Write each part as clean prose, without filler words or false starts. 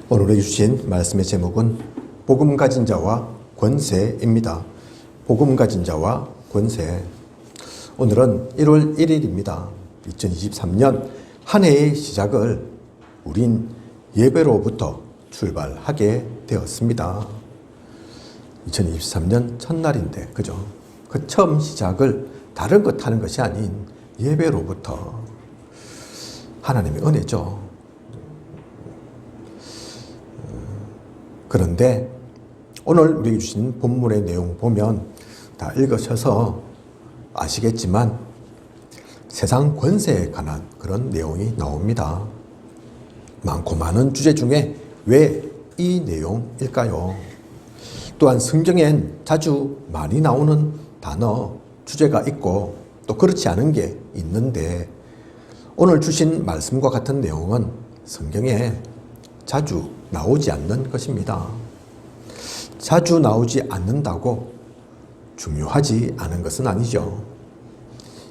오늘 주신 말씀의 제목은 복음 가진 자와 권세입니다. 복음 가진 자와 권세. 오늘은 1월 1일입니다. 2023년 한 해의 시작을 우린 예배로부터 출발하게 되었습니다. 2023년 첫날인데, 그죠? 그 처음 시작을 다른 것 하는 것이 아닌 예배로부터 하나님의 은혜죠. 그런데 오늘 우리에게 주신 본문의 내용 보면 다 읽으셔서 아시겠지만 세상 권세에 관한 그런 내용이 나옵니다. 많고 많은 주제 중에 왜 이 내용일까요? 또한 성경엔 자주 많이 나오는 단어, 주제가 있고 또 그렇지 않은 게 있는데 오늘 주신 말씀과 같은 내용은 성경에 자주 나오지 않는 것입니다. 자주 나오지 않는다고 중요하지 않은 것은 아니죠.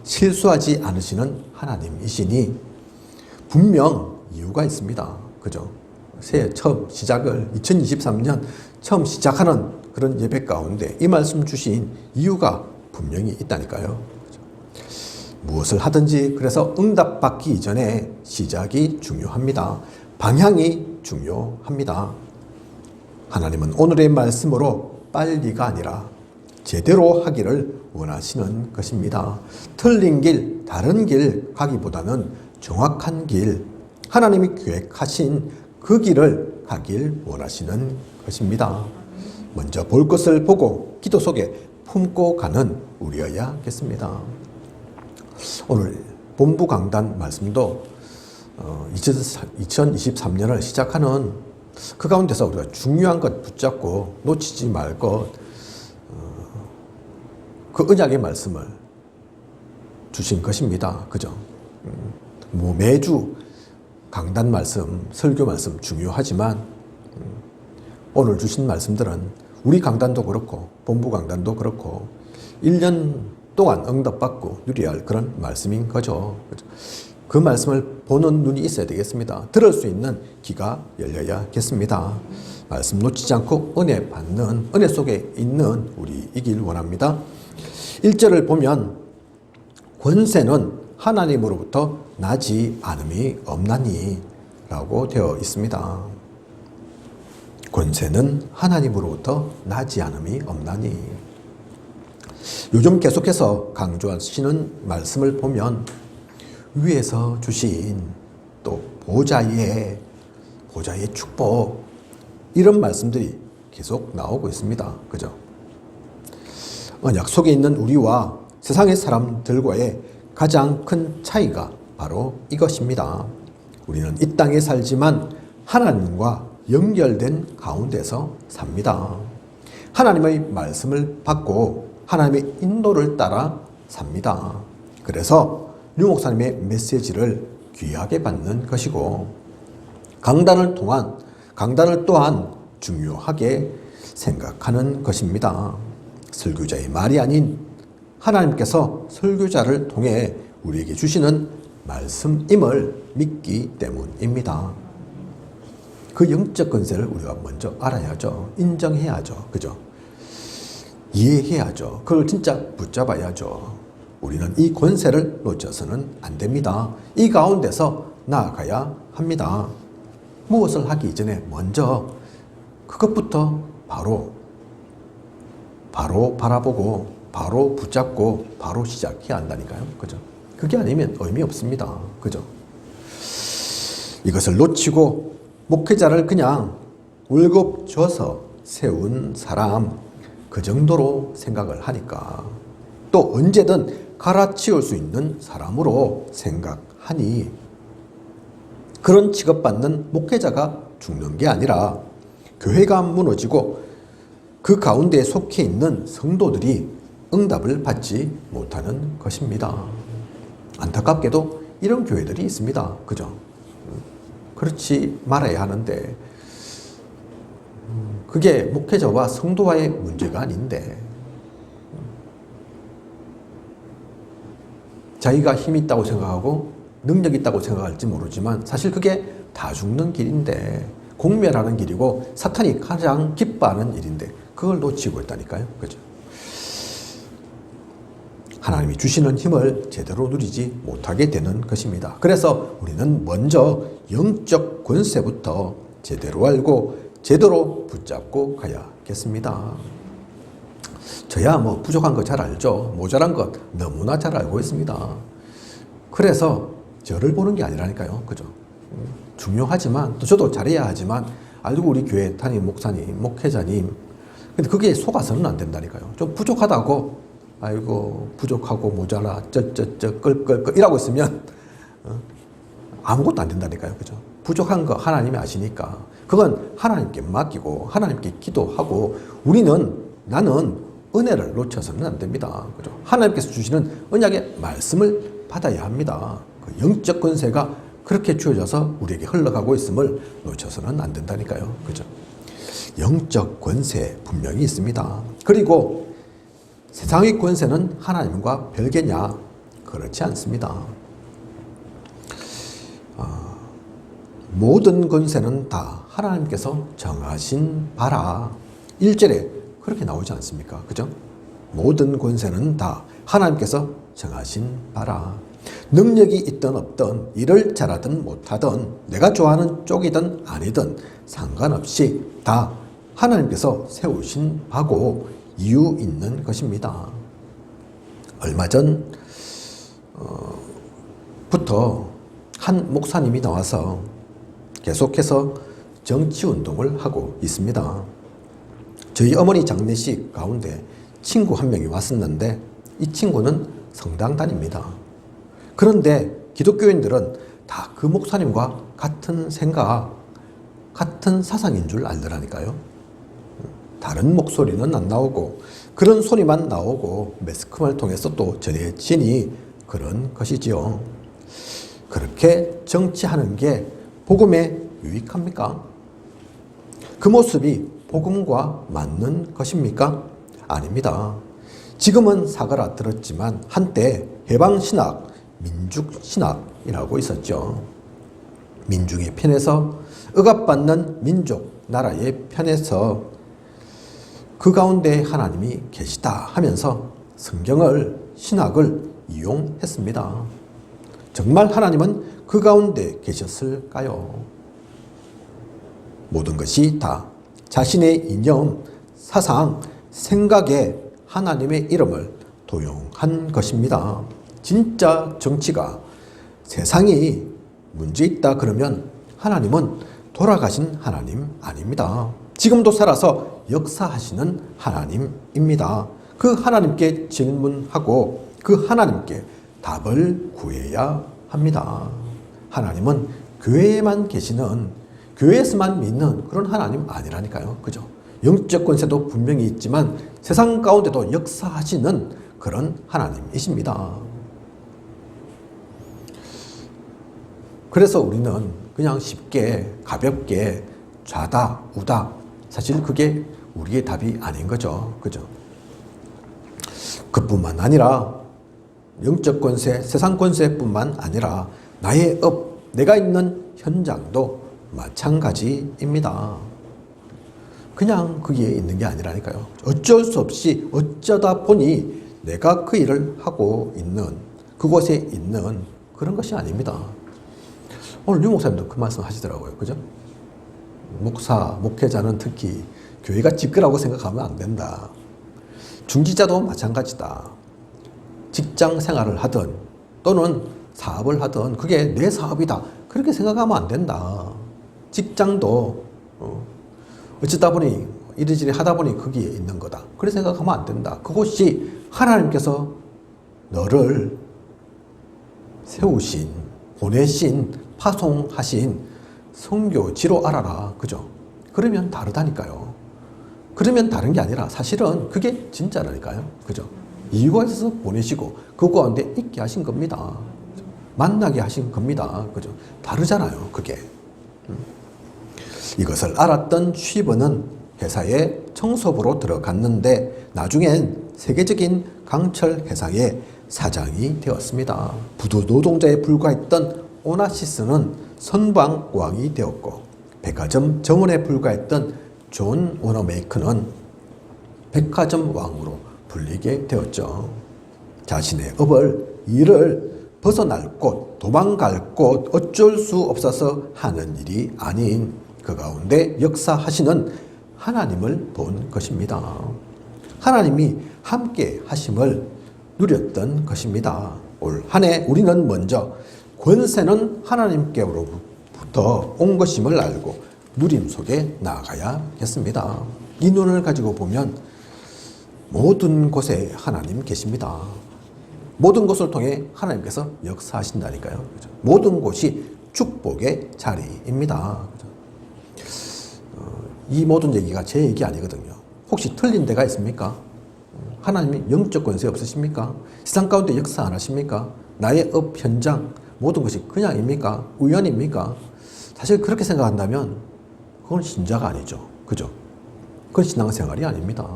실수하지 않으시는 하나님이시니 분명 이유가 있습니다. 그죠? 새해 처음 시작을 2023년 처음 시작하는 그런 예배 가운데 이 말씀 주신 이유가 분명히 있다니까요. 무엇을 하든지 그래서 응답받기 이전에 시작이 중요합니다. 방향이 중요합니다. 하나님은 오늘의 말씀으로 빨리가 아니라 제대로 하기를 원하시는 것입니다. 틀린 길, 다른 길 가기보다는 정확한 길, 하나님이 계획하신 그 길을 가길 원하시는 것입니다. 먼저 볼 것을 보고 기도 속에 품고 가는 우리여야겠습니다. 오늘 본부 강단 말씀도 2023년을 시작하는 그 가운데서 우리가 중요한 것 붙잡고 놓치지 말 것, 그 언약의 말씀을 주신 것입니다. 그죠? 매주 강단 말씀, 설교 말씀 중요하지만 오늘 주신 말씀들은 우리 강단도 그렇고 본부 강단도 그렇고 1년 동안 응답받고 누려야 할 그런 말씀인 거죠. 그 말씀을 보는 눈이 있어야 되겠습니다. 들을 수 있는 귀가 열려야겠습니다. 말씀 놓치지 않고 은혜 받는, 은혜 속에 있는 우리이길 원합니다. 1절을 보면 권세는 하나님으로부터 나지 않음이 없나니 라고 되어 있습니다. 권세는 하나님으로부터 나지 않음이 없나니. 요즘 계속해서 강조하시는 말씀을 보면 위에서 주신 또 보좌의 축복, 이런 말씀들이 계속 나오고 있습니다. 그죠? 언약 속에 있는 우리와 세상의 사람들과의 가장 큰 차이가 바로 이것입니다. 우리는 이 땅에 살지만 하나님과 연결된 가운데서 삽니다. 하나님의 말씀을 받고 하나님의 인도를 따라 삽니다. 그래서 류 목사님의 메시지를 귀하게 받는 것이고 강단을 또한 중요하게 생각하는 것입니다. 설교자의 말이 아닌 하나님께서 설교자를 통해 우리에게 주시는 말씀임을 믿기 때문입니다. 그 영적 권세를 우리가 먼저 알아야죠. 인정해야죠. 그죠? 이해해야죠. 그걸 진짜 붙잡아야죠. 우리는 이 권세를 놓쳐서는 안 됩니다. 이 가운데서 나아가야 합니다. 무엇을 하기 이전에 먼저 그것부터 바로 바라보고 바로 붙잡고 바로 시작해야 한다니까요. 그죠? 그게 아니면 의미 없습니다. 그죠? 이것을 놓치고 목회자를 그냥 월급 줘서 세운 사람, 그 정도로 생각을 하니까 또 언제든 갈아치울 수 있는 사람으로 생각하니 그런 취급받는 목회자가 죽는 게 아니라 교회가 무너지고 그 가운데 속해 있는 성도들이 응답을 받지 못하는 것입니다. 안타깝게도 이런 교회들이 있습니다. 그죠? 그렇지 말아야 하는데 그게 목회자와 성도와의 문제가 아닌데 자기가 힘이 있다고 생각하고 능력이 있다고 생각할지 모르지만 사실 그게 다 죽는 길인데 공멸하는 길이고 사탄이 가장 기뻐하는 일인데 그걸 놓치고 있다니까요. 그죠? 하나님이 주시는 힘을 제대로 누리지 못하게 되는 것입니다. 그래서 우리는 먼저 영적 권세부터 제대로 알고 제대로 붙잡고 가야겠습니다. 저야 뭐 부족한 거 잘 알죠. 모자란 것 너무나 잘 알고 있습니다. 그래서 저를 보는 게 아니라니까요. 그죠? 중요하지만 또 저도 잘해야 하지만 알고 우리 교회 담임 목사님, 목회자님 근데 그게 속아서는 안 된다니까요. 좀 부족하다고 아이고 부족하고 모자라 쩌쩌쩌 끌끌끌 이라고 있으면 아무것도 안 된다니까요. 그죠? 부족한 거 하나님이 아시니까 그건 하나님께 맡기고 하나님께 기도하고 나는 은혜를 놓쳐서는 안 됩니다. 그죠? 하나님께서 주시는 언약의 말씀을 받아야 합니다. 그 영적 권세가 그렇게 주어져서 우리에게 흘러가고 있음을 놓쳐서는 안 된다니까요. 그죠? 영적 권세 분명히 있습니다. 그리고 세상의 권세는 하나님과 별개냐? 그렇지 않습니다. 모든 권세는 다 하나님께서 정하신 바라. 1절에 그렇게 나오지 않습니까? 그죠? 모든 권세는 다 하나님께서 정하신 바라. 능력이 있든 없든 일을 잘하든 못하든 내가 좋아하는 쪽이든 아니든 상관없이 다 하나님께서 세우신 바고 이유 있는 것입니다. 얼마 전부터 한 목사님이 나와서 계속해서 정치운동을 하고 있습니다. 저희 어머니 장례식 가운데 친구 한 명이 왔었는데 이 친구는 성당 다닙니다. 그런데 기독교인들은 다 그 목사님과 같은 생각, 같은 사상인 줄 알더라니까요. 다른 목소리는 안 나오고 그런 소리만 나오고 매스컴을 통해서 또 전해지니 그런 것이지요. 그렇게 정치하는 게 복음에 유익합니까? 그 모습이 복음과 맞는 것입니까? 아닙니다. 지금은 사그라들었지만 한때 해방신학, 민족신학이라고 있었죠. 민중의 편에서 억압받는 민족, 나라의 편에서 그 가운데 하나님이 계시다 하면서 성경을, 신학을 이용했습니다. 정말 하나님은 그 가운데 계셨을까요? 모든 것이 다 자신의 이념, 사상, 생각에 하나님의 이름을 도용한 것입니다. 진짜 정치가 세상이 문제 있다 그러면 하나님은 돌아가신 하나님 아닙니다. 지금도 살아서 역사하시는 하나님입니다. 그 하나님께 질문하고 그 하나님께 답을 구해야 합니다. 하나님은 교회에만 계시는, 교회에서만 믿는 그런 하나님 아니라니까요. 그죠? 영적 권세도 분명히 있지만 세상 가운데도 역사하시는 그런 하나님이십니다. 그래서 우리는 그냥 쉽게 가볍게 좌다 우다, 사실 그게 우리의 답이 아닌 거죠. 그죠? 그뿐만 아니라 영적 권세, 세상 권세뿐만 아니라 나의 업, 내가 있는 현장도 마찬가지입니다. 그냥 거기에 있는 게 아니라니까요. 어쩔 수 없이 어쩌다 보니 내가 그 일을 하고 있는, 그곳에 있는 그런 것이 아닙니다. 오늘 류 목사님도 그 말씀 하시더라고요. 그죠? 목사, 목회자는 특히 교회가 지끄라고 생각하면 안 된다. 중지자도 마찬가지다. 직장 생활을 하든 또는 사업을 하든 그게 내 사업이다. 그렇게 생각하면 안 된다. 직장도 어쩌다 보니 이리저리 하다 보니 거기에 있는 거다. 그렇게 생각하면 안 된다. 그것이 하나님께서 너를 세우신, 보내신, 파송하신 선교지로 알아라. 그죠? 그러면 다르다니까요. 그러면 다른 게 아니라 사실은 그게 진짜라니까요. 그죠? 이유가 있어서 보내시고 그 가운데 있게 하신 겁니다. 만나게 하신 겁니다. 그죠? 다르잖아요. 그게. 이것을 알았던 쉬버는 회사에 청소부로 들어갔는데 나중엔 세계적인 강철 회사의 사장이 되었습니다. 부도 노동자에 불과했던 오나시스는 선방왕이 되었고 백화점 정원에 불과했던 존 워너메이커는 백화점 왕으로 불리게 되었죠. 자신의 업을, 일을 벗어날 곳, 도망갈 곳, 어쩔 수 없어서 하는 일이 아닌 그 가운데 역사하시는 하나님을 본 것입니다. 하나님이 함께 하심을 누렸던 것입니다. 올 한 해 우리는 먼저 권세는 하나님께로부터 온 것임을 알고 누림 속에 나아가야겠습니다. 이 눈을 가지고 보면 모든 곳에 하나님 계십니다. 모든 것을 통해 하나님께서 역사하신다니까요. 그죠? 모든 곳이 축복의 자리입니다. 그죠? 이 모든 얘기가 제 얘기 아니거든요. 혹시 틀린 데가 있습니까? 하나님이 영적 권세 없으십니까? 세상 가운데 역사 안 하십니까? 나의 업 현장 모든 것이 그냥입니까? 우연입니까? 사실 그렇게 생각한다면 그건 신자가 아니죠. 그죠? 그건 신앙생활이 아닙니다.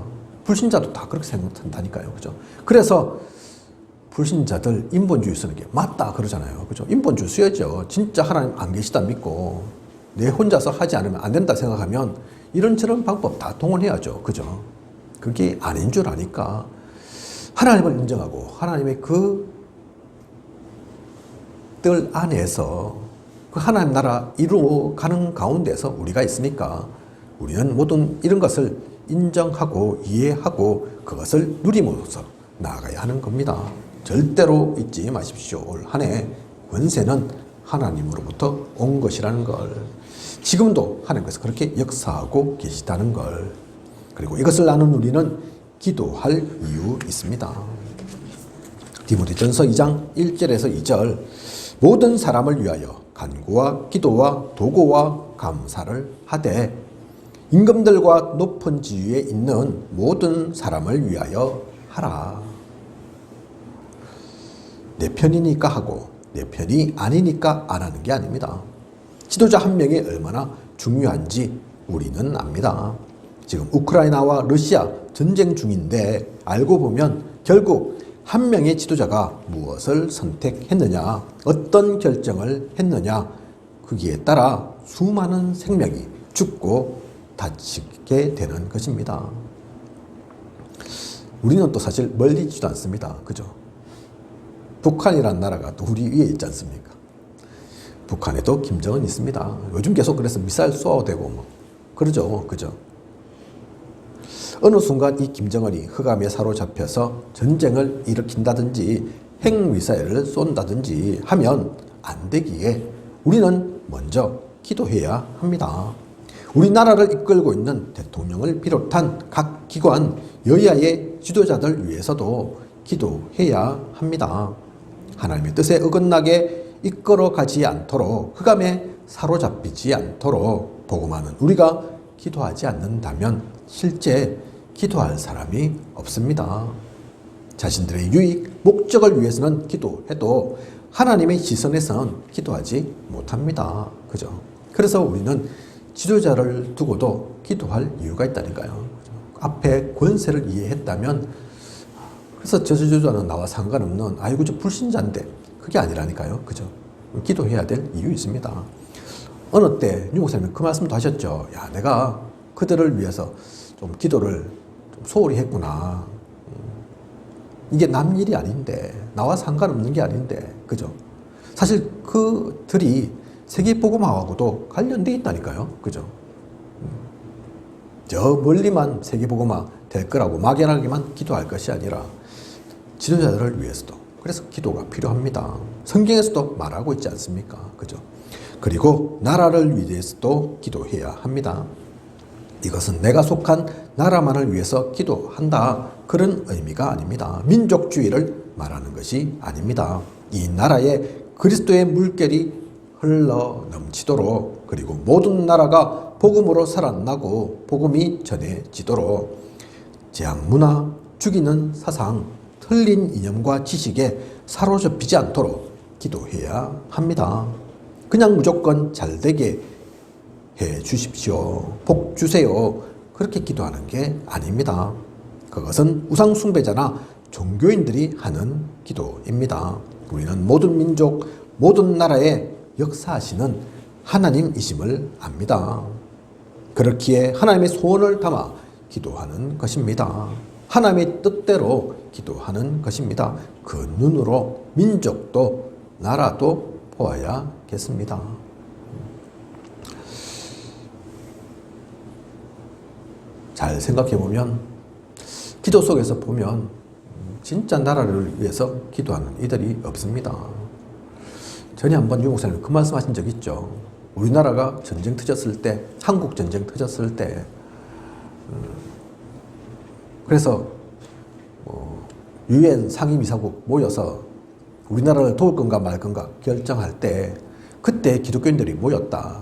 불신자도 다 그렇게 생각한다니까요. 그죠? 그래서 불신자들 인본주의 쓰는 게 맞다 그러잖아요. 그죠? 인본주의 써야죠. 진짜 하나님 안 계시다 믿고 내 혼자서 하지 않으면 안 된다 생각하면 이런저런 방법 다 동원해야죠. 그죠? 그게 아닌 줄 아니까 하나님을 인정하고 하나님의 그 뜰 안에서 그 하나님 나라 이루어가는 가운데서 우리가 있으니까 우리는 모든 이런 것을 인정하고 이해하고 그것을 누림으로써 나아가야 하는 겁니다. 절대로 잊지 마십시오. 올 한 해 권세는 하나님으로부터 온 것이라는 걸, 지금도 하나님께서 그렇게 역사하고 계시다는 걸, 그리고 이것을 아는 우리는 기도할 이유 있습니다. 디모데전서 2장 1절에서 2절 모든 사람을 위하여 간구와 기도와 도고와 감사를 하되 임금들과 높은 지위에 있는 모든 사람을 위하여 하라. 내 편이니까 하고 내 편이 아니니까 안 하는 게 아닙니다. 지도자 한 명이 얼마나 중요한지 우리는 압니다. 지금 우크라이나와 러시아 전쟁 중인데 알고 보면 결국 한 명의 지도자가 무엇을 선택했느냐, 어떤 결정을 했느냐, 거기에 따라 수많은 생명이 죽고 다치게 되는 것입니다. 우리는 또 사실 멀리 있지도 않습니다. 그죠? 북한이라는 나라가 또 우리 위에 있지 않습니까? 북한에도 김정은 있습니다. 요즘 계속 그래서 미사일 쏘아도 되고 뭐 그러죠. 그죠? 어느 순간 이 김정은이 흑암에 사로잡혀서 전쟁을 일으킨다든지 핵미사일을 쏜다든지 하면 안 되기에 우리는 먼저 기도해야 합니다. 우리나라를 이끌고 있는 대통령을 비롯한 각 기관, 여야의 지도자들 위해서도 기도해야 합니다. 하나님의 뜻에 어긋나게 이끌어가지 않도록, 흑암에 사로잡히지 않도록 복음하는 우리가 기도하지 않는다면 실제 기도할 사람이 없습니다. 자신들의 유익, 목적을 위해서는 기도해도 하나님의 시선에선 기도하지 못합니다. 그죠? 그래서 우리는 지도자를 두고도 기도할 이유가 있다니까요. 앞에 권세를 이해했다면, 그래서 저 지도자는 나와 상관없는, 아이고 저 불신자인데, 그게 아니라니까요. 그죠? 기도해야 될 이유 있습니다. 어느 때 윤 목사님은 그 말씀도 하셨죠. 야, 내가 그들을 위해서 좀 기도를 좀 소홀히 했구나. 이게 남 일이 아닌데, 나와 상관없는 게 아닌데, 그죠? 사실 그들이 세계복음화하고도 관련되어 있다니까요. 그죠? 저 멀리만 세계복음화 될 거라고 막연하게만 기도할 것이 아니라 지도자들을 위해서도, 그래서 기도가 필요합니다. 성경에서도 말하고 있지 않습니까? 그죠? 그리고 나라를 위해서도 기도해야 합니다. 이것은 내가 속한 나라만을 위해서 기도한다, 그런 의미가 아닙니다. 민족주의를 말하는 것이 아닙니다. 이 나라에 그리스도의 물결이 흘러 넘치도록, 그리고 모든 나라가 복음으로 살아나고 복음이 전해지도록 제약 문화, 죽이는 사상, 틀린 이념과 지식에 사로잡히지 않도록 기도해야 합니다. 그냥 무조건 잘되게 해 주십시오, 복 주세요, 그렇게 기도하는 게 아닙니다. 그것은 우상 숭배자나 종교인들이 하는 기도입니다. 우리는 모든 민족, 모든 나라에 역사하시는 하나님이심을 압니다. 그렇기에 하나님의 소원을 담아 기도하는 것입니다. 하나님의 뜻대로 기도하는 것입니다. 그 눈으로 민족도 나라도 보아야겠습니다. 잘 생각해 보면 기도 속에서 보면 진짜 나라를 위해서 기도하는 이들이 없습니다. 전에 한번 유 목사님 그 말씀하신 적 있죠. 우리나라가 전쟁 터졌을 때, 한국 전쟁 터졌을 때, 그래서 유엔 상임이사국 모여서 우리나라를 도울 건가 말 건가 결정할 때 그때 기독교인들이 모였다.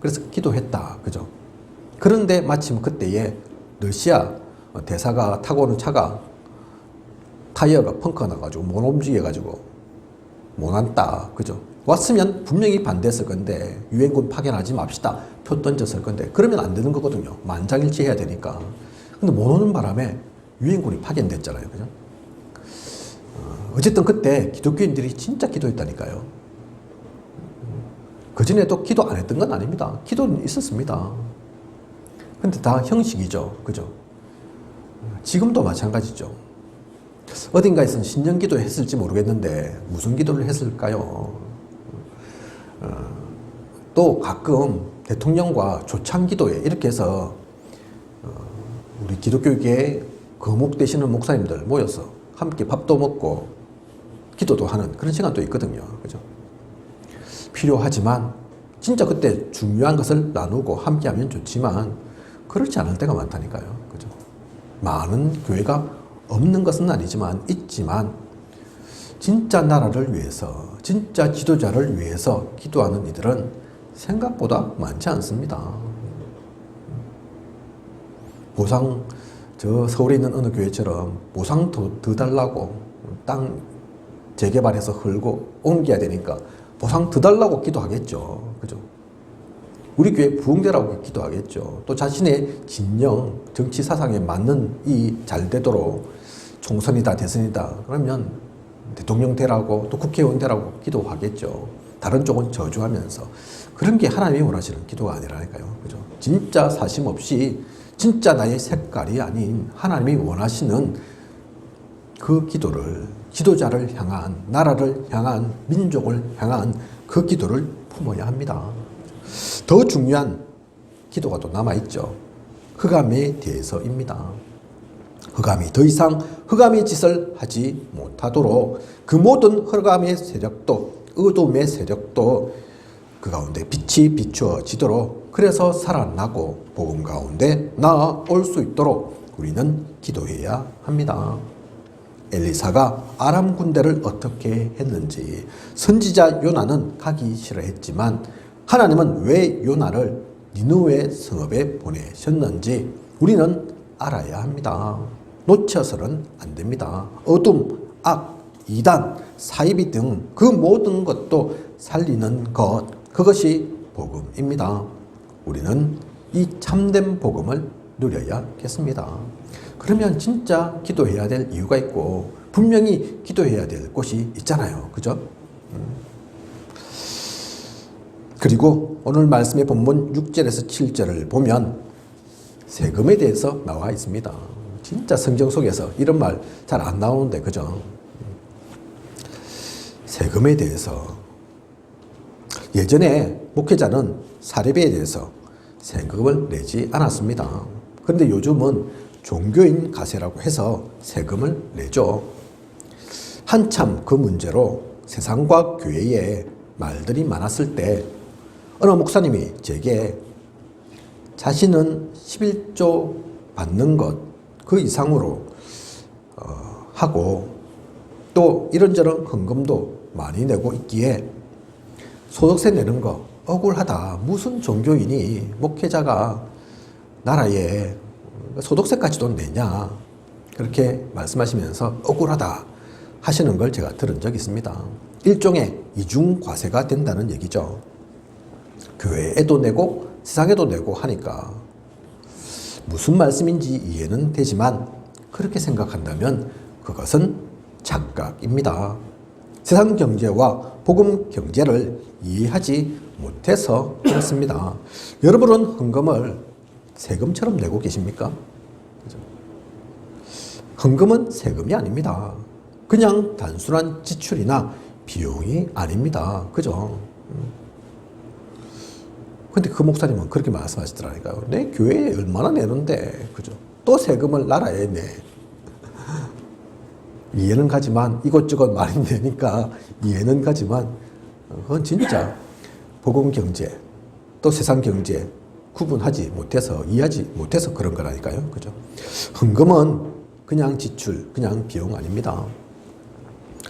그래서 기도했다. 그죠? 그런데 마침 그때에 러시아 대사가 타고 오는 차가 타이어가 펑크가 나가지고 못 움직여가지고 못 왔다. 그죠? 왔으면 분명히 반대했을 건데 유엔군 파견하지 맙시다. 표 던졌을 건데 그러면 안 되는 거거든요. 만장일치 해야 되니까. 근데 못 오는 바람에 유엔군이 파견됐잖아요. 그죠? 어쨌든 그때 기독교인들이 진짜 기도했다니까요. 그전에도 기도 안 했던 건 아닙니다. 기도는 있었습니다. 근데 다 형식이죠. 그죠? 지금도 마찬가지죠. 어딘가에서는 신년기도 했을지 모르겠는데 무슨 기도를 했을까요? 또 가끔 대통령과 조창기도회 이렇게 해서 우리 기독교계에 거목되시는 목사님들 모여서 함께 밥도 먹고 기도도 하는 그런 시간도 있거든요. 그죠? 필요하지만 진짜 그때 중요한 것을 나누고 함께 하면 좋지만 그렇지 않을 때가 많다니까요. 그죠? 많은 교회가 없는 것은 아니지만 있지만 진짜 나라를 위해서 진짜 지도자를 위해서 기도하는 이들은 생각보다 많지 않습니다. 보상 저 서울에 있는 어느 교회처럼 보상 더 달라고 땅 재개발해서 헐고 옮겨야 되니까 보상 더 달라고 기도하겠죠. 그죠? 우리 교회 부흥되라고 기도하겠죠. 또 자신의 진영, 정치 사상에 맞는 이 잘 되도록 총선이다, 대선이다. 그러면 대통령 되라고 또 국회의원 되라고 기도하겠죠. 다른 쪽은 저주하면서. 그런 게 하나님이 원하시는 기도가 아니라니까요. 그죠? 진짜 사심 없이 진짜 나의 색깔이 아닌 하나님이 원하시는 그 기도를 지도자를 향한 나라를 향한 민족을 향한 그 기도를 품어야 합니다. 더 중요한 기도가 또 남아있죠. 흑암에 대해서입니다. 흑암이 더 이상 흑암의 짓을 하지 못하도록 그 모든 흑암의 세력도 어둠의 세력도 그 가운데 빛이 비추어지도록 그래서 살아나고 복음 가운데 나아올 수 있도록 우리는 기도해야 합니다. 엘리사가 아람 군대를 어떻게 했는지 선지자 요나는 가기 싫어했지만 하나님은 왜 요나를 니느웨 성읍에 보내셨는지 우리는 알아야 합니다. 놓쳐서는 안 됩니다. 어둠, 악, 이단, 사이비 등 그 모든 것도 살리는 것, 그것이 복음입니다. 우리는 이 참된 복음을 누려야겠습니다. 그러면 진짜 기도해야 될 이유가 있고 분명히 기도해야 될 곳이 있잖아요. 그죠? 그리고 오늘 말씀의 본문 6절에서 7절을 보면 세금에 대해서 나와 있습니다. 진짜 성경 속에서 이런 말 잘 안 나오는데 그죠? 세금에 대해서 예전에 목회자는 사례비에 대해서 세금을 내지 않았습니다. 그런데 요즘은 종교인 가세라고 해서 세금을 내죠. 한참 그 문제로 세상과 교회에 말들이 많았을 때 어느 목사님이 제게 자신은 11조 받는 것 그 이상으로 하고 또 이런저런 헌금도 많이 내고 있기에 소득세 내는 거 억울하다. 무슨 종교인이 목회자가 나라에 소득세까지도 내냐. 그렇게 말씀하시면서 억울하다 하시는 걸 제가 들은 적이 있습니다. 일종의 이중과세가 된다는 얘기죠. 교회에도 내고 세상에도 내고 하니까 무슨 말씀인지 이해는 되지만 그렇게 생각한다면 그것은 착각입니다. 세상 경제와 복음 경제를 이해하지 못해서 그렇습니다. 여러분은 헌금을 세금처럼 내고 계십니까? 그죠? 헌금은 세금이 아닙니다. 그냥 단순한 지출이나 비용이 아닙니다. 그죠? 근데 그 목사님은 그렇게 말씀하시더라니까요. 내 교회에 얼마나 내는데, 그죠? 또 세금을 나라에 내. 이해는 가지만, 이것저것 많이 내니까 이해는 가지만, 그건 진짜 복음 경제, 또 세상 경제 구분하지 못해서, 이해하지 못해서 그런 거라니까요. 그죠? 헌금은 그냥 지출, 그냥 비용 아닙니다.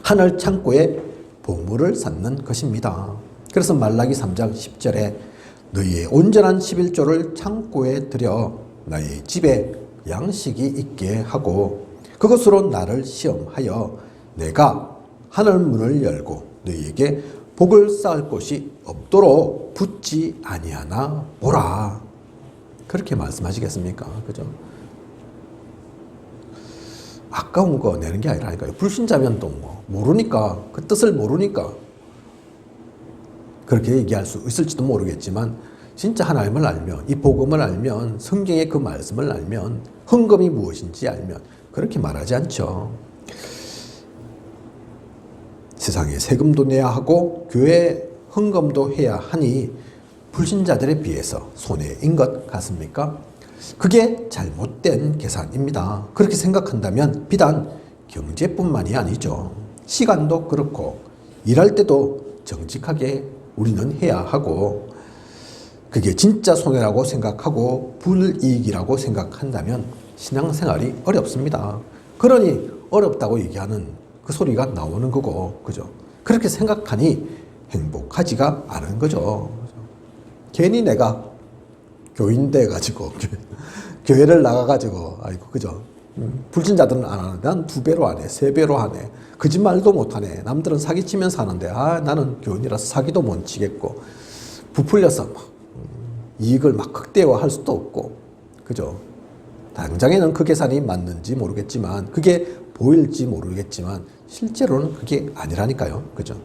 하늘 창고에 보물을 쌓는 것입니다. 그래서 말라기 3장 10절에 너희의 온전한 11조를 창고에 들여 너희 집에 양식이 있게 하고 그것으로 나를 시험하여 내가 하늘 문을 열고 너희에게 복을 쌓을 곳이 없도록 붙지 아니하나 보라. 그렇게 말씀하시겠습니까? 그죠? 아까운 거 내는 게 아니라니까요. 불신자면 또 뭐 모르니까, 그 뜻을 모르니까 그렇게 얘기할 수 있을지도 모르겠지만 진짜 하나님을 알면, 이 복음을 알면, 성경의 그 말씀을 알면, 헌금이 무엇인지 알면 그렇게 말하지 않죠. 세상에 세금도 내야 하고 교회 헌금도 해야 하니 불신자들에 비해서 손해인 것 같습니까? 그게 잘못된 계산입니다. 그렇게 생각한다면 비단 경제뿐만이 아니죠. 시간도 그렇고 일할 때도 정직하게 우리는 해야 하고 그게 진짜 손해라고 생각하고 불이익이라고 생각한다면 신앙생활이 어렵습니다. 그러니 어렵다고 얘기하는 그 소리가 나오는 거고, 그죠? 그렇게 생각하니 행복하지가 않은 거죠. 괜히 내가 교인 돼가지고 교회를 나가가지고 아이고 그죠? 불신자들은 안 하는데 난 2배로 하네, 3배로 하네, 거짓말도 못하네. 남들은 사기치면서 하는데 나는 교인이라서 사기도 못 치겠고 부풀려서 이익을 막 극대화할 수도 없고, 그죠? 당장에는 그 계산이 맞는지 모르겠지만, 그게 보일지 모르겠지만 실제로는 그게 아니라니까요. 그죠?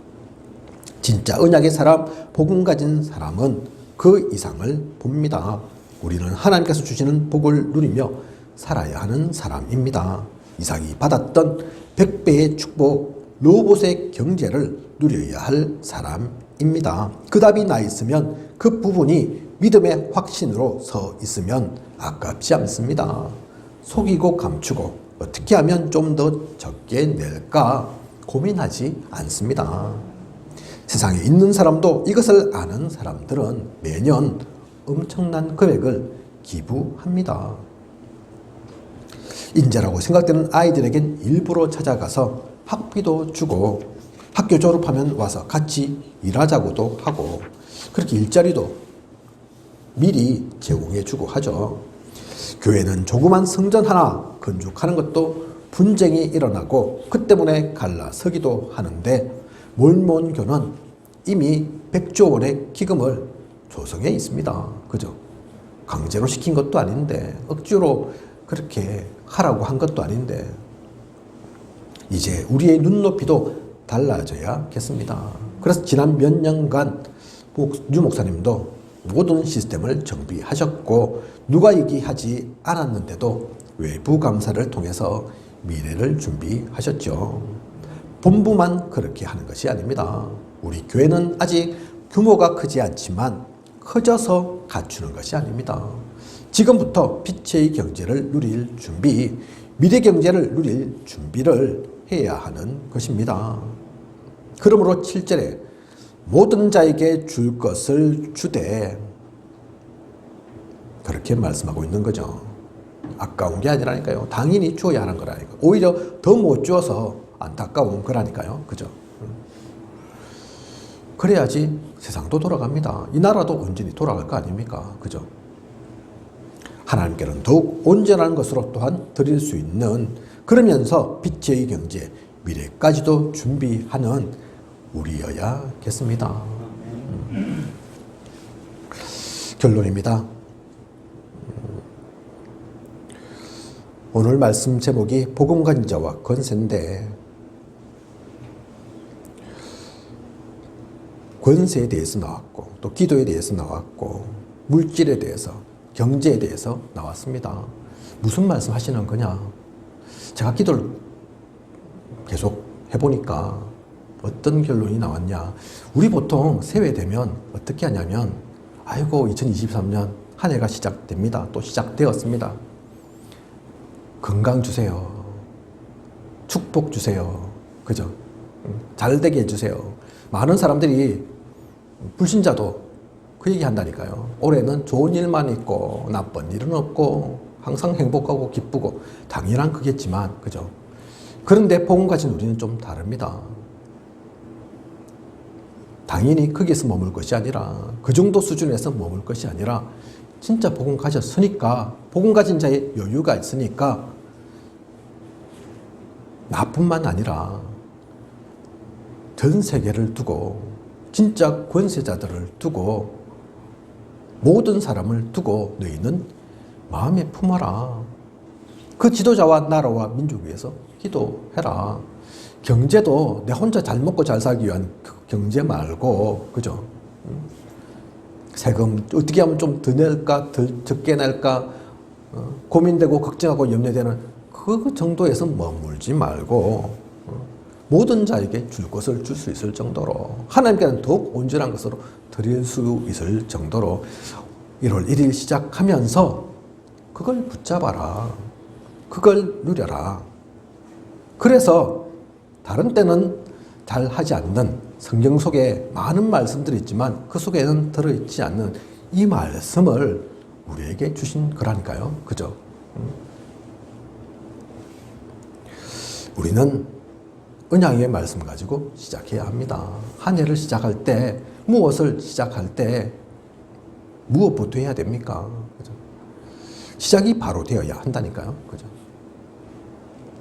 진짜 언약의 사람, 복음 가진 사람은 그 이상을 봅니다. 우리는 하나님께서 주시는 복을 누리며 살아야 하는 사람입니다. 이삭이 받았던 100배의 축복, 르호봇의 경제를 누려야 할 사람입니다. 그 답이 나 있으면, 그 부분이 믿음의 확신으로 서 있으면 아깝지 않습니다. 속이고 감추고 어떻게 하면 좀 더 적게 낼까 고민하지 않습니다. 세상에 있는 사람도 이것을 아는 사람들은 매년 엄청난 금액을 기부합니다. 인재라고 생각되는 아이들에겐 일부러 찾아가서 학비도 주고 학교 졸업하면 와서 같이 일하자고도 하고 그렇게 일자리도 미리 제공해주고 하죠. 교회는 조그만 성전 하나 건축하는 것도 분쟁이 일어나고 그 때문에 갈라서기도 하는데 몰몬교는 이미 100조 원의 기금을 조성해 있습니다. 그죠? 강제로 시킨 것도 아닌데 억지로 그렇게 하라고 한 것도 아닌데 이제 우리의 눈높이도 달라져야겠습니다. 그래서 지난 몇 년간 유 목사님도 모든 시스템을 정비하셨고 누가 얘기하지 않았는데도 외부 감사를 통해서 미래를 준비하셨죠. 본부만 그렇게 하는 것이 아닙니다. 우리 교회는 아직 규모가 크지 않지만 커져서 갖추는 것이 아닙니다. 지금부터 빛의 경제를 누릴 준비, 미래 경제를 누릴 준비를 해야 하는 것입니다. 그러므로 7절에 모든 자에게 줄 것을 주되 그렇게 말씀하고 있는 거죠. 아까운 게 아니라니까요. 당연히 주어야 하는 거라니까. 오히려 더 못 주어서 안타까운 거라니까요. 그죠? 그래야지 세상도 돌아갑니다. 이 나라도 온전히 돌아갈 거 아닙니까? 그죠? 하나님께는 더욱 온전한 것으로 또한 드릴 수 있는, 그러면서 빛의 경제, 미래까지도 준비하는 우리여야겠습니다. 결론입니다. 오늘 말씀 제목이 복음 간자와 권세인데 권세에 대해서 나왔고 또 기도에 대해서 나왔고 물질에 대해서 경제에 대해서 나왔습니다. 무슨 말씀 하시는 거냐? 제가 기도를 계속 해보니까 어떤 결론이 나왔냐? 우리 보통 새해 되면 어떻게 하냐면 아이고 2023년 한 해가 시작됩니다. 또 시작되었습니다. 건강 주세요. 축복 주세요. 그죠? 잘 되게 해주세요. 많은 사람들이 불신자도 그 얘기 한다니까요. 올해는 좋은 일만 있고 나쁜 일은 없고 항상 행복하고 기쁘고 당연한 거겠지만 그죠? 그런데 복음 가진 우리는 좀 다릅니다. 당연히 거기에서 머물 것이 아니라 그 정도 수준에서 머물 것이 아니라 진짜 복음 가졌으니까 복음 가진 자의 여유가 있으니까 나뿐만 아니라 전 세계를 두고 진짜 권세자들을 두고 모든 사람을 두고 너희는 마음에 품어라. 그 지도자와 나라와 민족 위해서 기도해라. 경제도 내 혼자 잘 먹고 잘 살기 위한 경제 말고 그죠? 세금 어떻게 하면 좀 더 낼까 더 적게 낼까 고민되고 걱정하고 염려되는 그 정도에서 머물지 말고 모든 자에게 줄 것을 줄 수 있을 정도로 하나님께는 더욱 온전한 것으로 드릴 수 있을 정도로 1월 1일 시작하면서 그걸 붙잡아라. 그걸 누려라. 그래서 다른 때는 잘 하지 않는 성경 속에 많은 말씀들이 있지만 그 속에는 들어있지 않는 이 말씀을 우리에게 주신 거라니까요. 그죠? 우리는 언약의 말씀 가지고 시작해야 합니다. 한 해를 시작할 때 무엇을 시작할 때 무엇부터 해야 됩니까? 그죠? 시작이 바로 되어야 한다니까요. 그죠?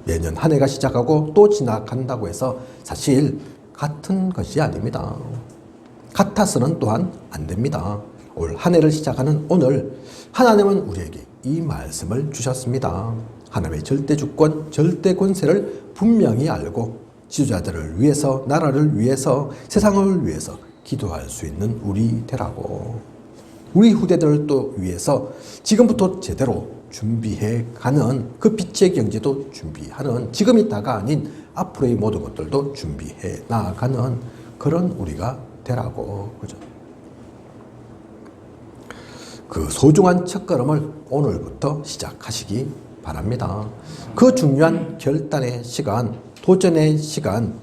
매년 한 해가 시작하고 또 지나간다고 해서 사실 같은 것이 아닙니다. 같아서는 또한 안 됩니다. 올 한 해를 시작하는 오늘 하나님은 우리에게 이 말씀을 주셨습니다. 하나님의 절대 주권, 절대 권세를 분명히 알고 지도자들을 위해서, 나라를 위해서, 세상을 위해서 기도할 수 있는 우리 되라고. 우리 후대들을 또 위해서 지금부터 제대로 준비해 가는 그 빛의 경제도 준비하는 지금이 다가 아닌 앞으로의 모든 것들도 준비해 나가는 그런 우리가 되라고. 그죠? 그 소중한 첫걸음을 오늘부터 시작하시기 바랍니다. 그 중요한 결단의 시간, 도전의 시간,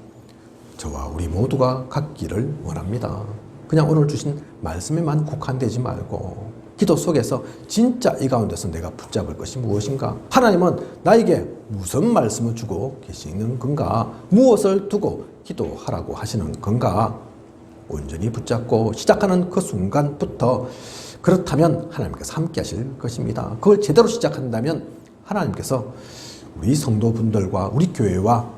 저와 우리 모두가 갖기를 원합니다. 그냥 오늘 주신 말씀에만 국한되지 말고 기도 속에서 진짜 이 가운데서 내가 붙잡을 것이 무엇인가? 하나님은 나에게 무슨 말씀을 주고 계시는 건가? 무엇을 두고 기도하라고 하시는 건가? 온전히 붙잡고 시작하는 그 순간부터 그렇다면 하나님께서 함께 하실 것입니다. 그걸 제대로 시작한다면 하나님께서 우리 성도분들과 우리 교회와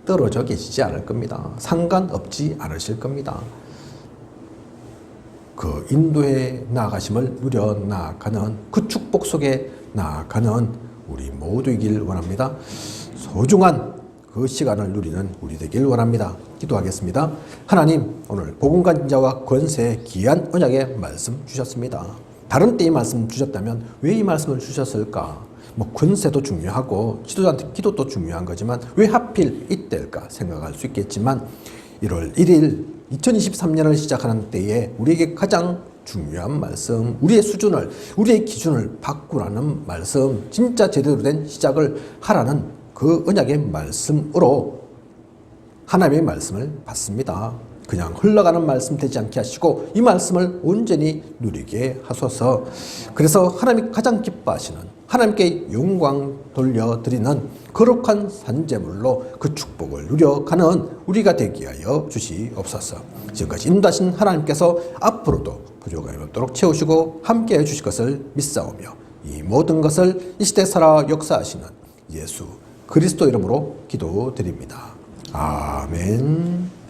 떨어져 계시지 않을 겁니다. 상관없지 않으실 겁니다. 그 인도에 나아가심을 누려 나아가는 그 축복 속에 나아가는 우리 모두이길 원합니다. 소중한 그 시간을 누리는 우리 되길 원합니다. 기도하겠습니다. 하나님, 오늘 복음간 자와 권세의 귀한 언약의 말씀 주셨습니다. 다른 때의 말씀 주셨다면 왜 이 말씀을 주셨을까? 뭐 권세도 중요하고 지도자한테 기도도 중요한 거지만 왜 하필 이때일까 생각할 수 있겠지만 1월 1일 2023년을 시작하는 때에 우리에게 가장 중요한 말씀, 우리의 수준을, 우리의 기준을 바꾸라는 말씀, 진짜 제대로 된 시작을 하라는 그 언약의 말씀으로 하나님의 말씀을 받습니다. 그냥 흘러가는 말씀 되지 않게 하시고 이 말씀을 온전히 누리게 하소서. 그래서 하나님이 가장 기뻐하시는 하나님께 영광 돌려드리는 거룩한 산제물로 그 축복을 누려가는 우리가 되게 하여 주시옵소서. 지금까지 인도하신 하나님께서 앞으로도 부족함이 없도록 채우시고 함께해 주실 것을 믿사오며 이 모든 것을 이 시대 살아 역사하시는 예수 그리스도 이름으로 기도드립니다. 아멘.